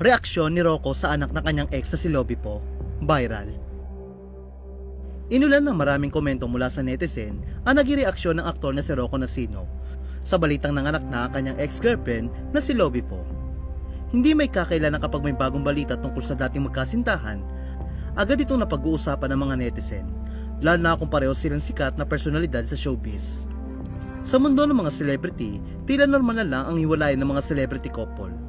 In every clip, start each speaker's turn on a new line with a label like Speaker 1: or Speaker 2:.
Speaker 1: Reaksyon ni Rocco sa anak ng kanyang ex na si Lobby po, viral. Inulan ng maraming komento mula sa netizen ang naging reaksyon ng aktor na si Rocco Nacino sa balitang nanganak na ang kanyang ex-girlfriend na si Lobby po. Hindi may kakailangan kapag may bagong balita tungkol sa dating magkasintahan, agad itong napag-uusapan ng mga netizen, lalo na kung pareho silang sikat na personalidad sa showbiz. Sa mundo ng mga celebrity, tila normal na lang ang hiwalayan ng mga celebrity couple.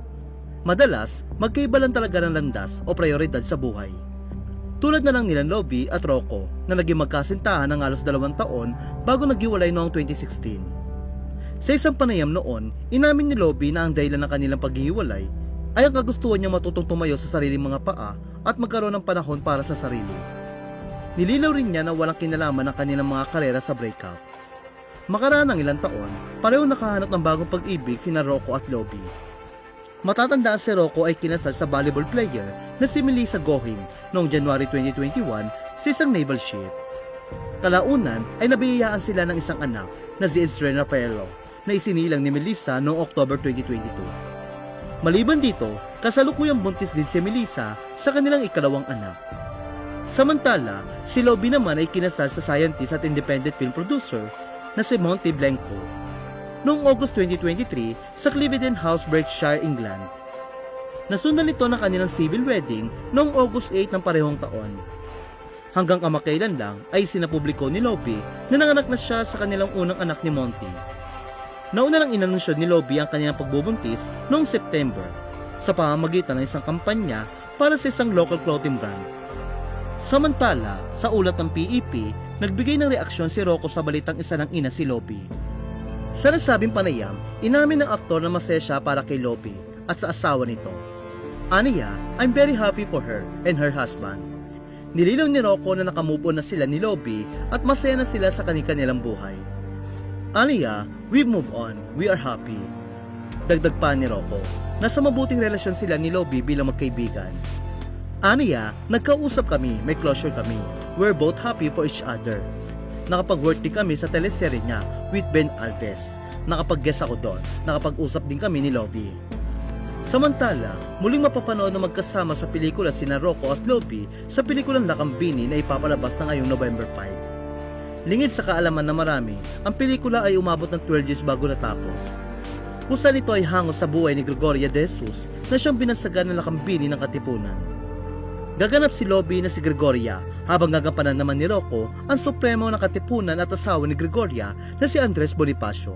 Speaker 1: Madalas, magkaiba lang talaga ng landas o prioridad sa buhay. Tulad na lang nila Lobby at Rocco na naging magkasintahan ng halos 2 taon bago naghiwalay noong 2016. Sa isang panayam noon, inamin ni Lobby na ang dahilan ng kanilang paghihiwalay ay ang kagustuhan niyang matutong tumayo sa sariling mga paa at magkaroon ng panahon para sa sarili. Nilinaw rin niya na walang kinalaman ng kanilang mga karera sa breakup. Makaraan ng ilang taon, pareho nakahanap ng bagong pag-ibig sina Rocco at Lobby. Matatandaan si Rocco ay kinasal sa volleyball player na si Melissa Gohing noong January 2021 sa isang naval ship. Kalaunan ay nabiyayaan sila ng isang anak na si Israel Rafaelo na isinilang ni Melissa noong October 2022. Maliban dito, kasalukuyang buntis din si Melissa sa kanilang ikalawang anak. Samantala, si Lobby naman ay kinasal sa scientist at independent film producer na si Monty Blanco noong August 2023 sa Cliveden House, Berkshire, England. Nasundan nito ng kanilang civil wedding noong August 8 ng parehong taon. Hanggang kamakailan lang ay sinapubliko ni Lobby na nanganak na siya sa kanilang unang anak ni Monty. Nauna lang inanunsyo ni Lobby ang kanilang pagbubuntis noong September sa pamamagitan ng isang kampanya para sa isang local clothing brand. Samantala, sa ulat ng PEP, nagbigay ng reaksyon si Rocco sa balitang isa ng ina si Lobby. Sa nasabing panayam, inamin ng aktor na masaya siya para kay Lobby at sa asawa nito. Aniya, I'm very happy for her and her husband. Nilinaw ni Rocco na nakamove on na sila ni Lobby at masaya na sila sa kanilang buhay. Aniya, we've moved on, we are happy. Dagdag pa ni Rocco, nasa mabuting relasyon sila ni Lobby bilang magkaibigan. Aniya, nagkausap kami, may closure kami. We're both happy for each other. Nakapag-work din kami sa teleserye niya with Ben Alves. Nakapag-guest ako doon. Nakapag-usap din kami ni Lobby. Samantala, muling mapapanood na magkasama sa pelikula sina Rocco at Lobby sa pelikulang Lakambini na ipapalabas na ngayong November 5. Lingid sa kaalaman na marami, ang pelikula ay umabot ng 12 years bago natapos. Kung saan ito ay hango sa buhay ni Gregoria de Jesus na siyang binansagan ng Lakambini ng Katipunan. Gaganap si Lobby na si Gregoria habang gagampanan naman ni Rocco ang supremo ng Katipunan at asawa ni Gregoria na si Andres Bonifacio.